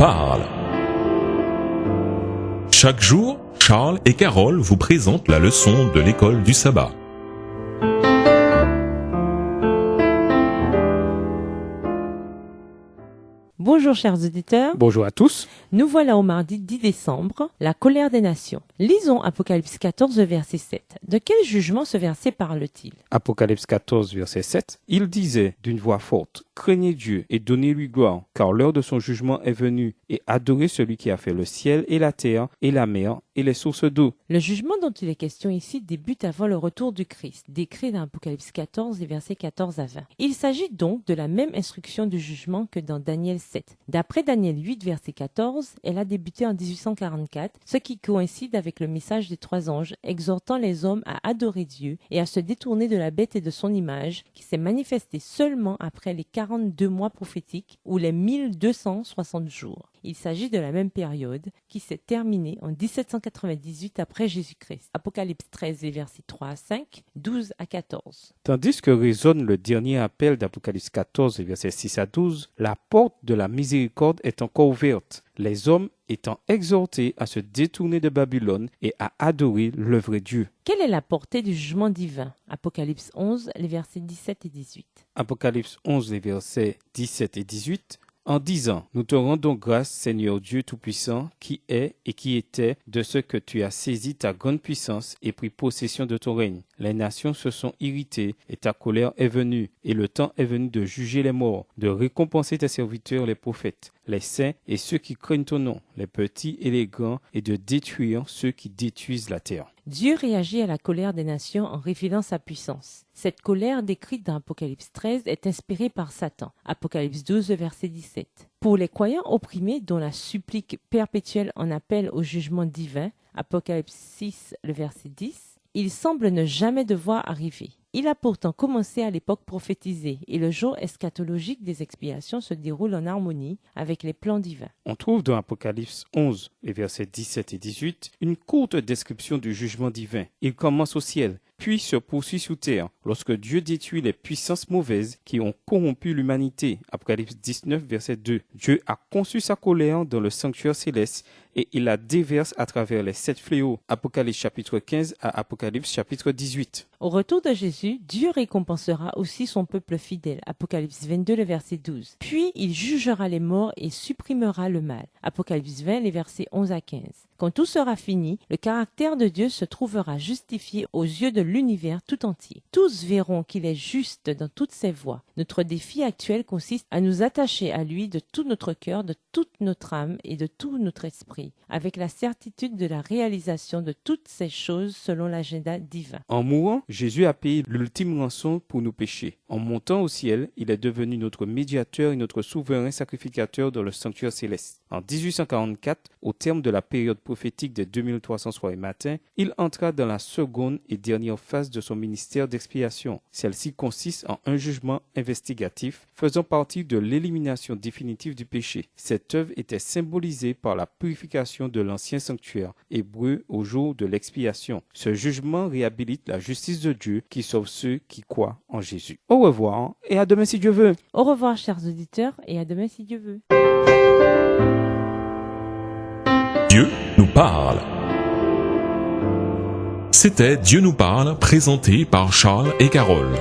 parle. Chaque jour, Charles et Carole vous présentent la leçon de l'école du sabbat. Bonjour chers auditeurs, Bonjour à tous. nous voilà au mardi 10 décembre, la colère des nations. Lisons Apocalypse 14, verset 7. De quel jugement ce verset parle-t-il ? Apocalypse 14, verset 7. Il disait d'une voix forte, « Craignez Dieu et donnez-lui gloire, car l'heure de son jugement est venue, et adorez celui qui a fait le ciel et la terre et la mer et les sources d'eau. » Le jugement dont il est question ici débute avant le retour du Christ, décrit dans Apocalypse 14 et versets 14 à 20. Il s'agit donc de la même instruction du jugement que dans Daniel 7. D'après Daniel 8, verset 14, elle a débuté en 1844, ce qui coïncide avec le message des trois anges exhortant les hommes à adorer Dieu et à se détourner de la bête et de son image, qui s'est manifesté seulement après les 42 mois prophétiques ou les 1260 jours. Il s'agit de la même période qui s'est terminée en 1798 après Jésus-Christ. Apocalypse 13, les versets 3 à 5, 12 à 14. Tandis que résonne le dernier appel d'Apocalypse 14, versets 6 à 12, la porte de la miséricorde est encore ouverte, les hommes étant exhortés à se détourner de Babylone et à adorer le vrai Dieu. Quelle est la portée du jugement divin ? Apocalypse 11, les versets 17 et 18. Apocalypse 11, les versets 17 et 18. En disant, nous te rendons grâce, Seigneur Dieu Tout-Puissant, qui est et qui était, de ce que tu as saisi ta grande puissance et pris possession de ton règne. Les nations se sont irritées et ta colère est venue, et le temps est venu de juger les morts, de récompenser tes serviteurs les prophètes, les saints et ceux qui craignent ton nom, les petits et les grands, et de détruire ceux qui détruisent la terre. Dieu réagit à la colère des nations en révélant sa puissance. Cette colère décrite dans Apocalypse 13 est inspirée par Satan. Apocalypse 12, verset 17. Pour les croyants opprimés dont la supplique perpétuelle en appelle au jugement divin, Apocalypse 6, le verset 10, il semble ne jamais devoir arriver. Il a pourtant commencé à l'époque prophétisée et le jour eschatologique des expiations se déroule en harmonie avec les plans divins. On trouve dans Apocalypse 11, les versets 17 et 18, une courte description du jugement divin. Il commence au ciel, puis se poursuit sous terre, lorsque Dieu détruit les puissances mauvaises qui ont corrompu l'humanité. Apocalypse 19, verset 2. Dieu a conçu sa colère dans le sanctuaire céleste et il la déverse à travers les 7 fléaux. Apocalypse chapitre 15 à Apocalypse chapitre 18. Au retour de Jésus, Dieu récompensera aussi son peuple fidèle. Apocalypse 22, le verset 12. Puis il jugera les morts et supprimera le mal. Apocalypse 20, les versets 11 à 15. Quand tout sera fini, le caractère de Dieu se trouvera justifié aux yeux de l'univers tout entier. Tous verront qu'il est juste dans toutes ses voies. Notre défi actuel consiste à nous attacher à lui de tout notre cœur, de toute notre âme et de tout notre esprit, avec la certitude de la réalisation de toutes ces choses selon l'agenda divin. En mourant, Jésus a payé l'ultime rançon pour nos péchés. En montant au ciel, il est devenu notre médiateur et notre souverain sacrificateur dans le sanctuaire céleste. En 1844, au terme de la période prophétique des 2300 soirs et matins, il entra dans la seconde et dernière phase de son ministère d'expiation. Celle-ci consiste en un jugement investigatif faisant partie de l'élimination définitive du péché. Cette œuvre était symbolisée par la purification de l'ancien sanctuaire hébreu au jour de l'expiation. Ce jugement réhabilite la justice de Dieu qui sauve ceux qui croient en Jésus. Au revoir et à demain si Dieu veut. Au revoir chers auditeurs et à demain si Dieu veut. Dieu nous parle. C'était Dieu nous parle, présenté par Charles et Carole.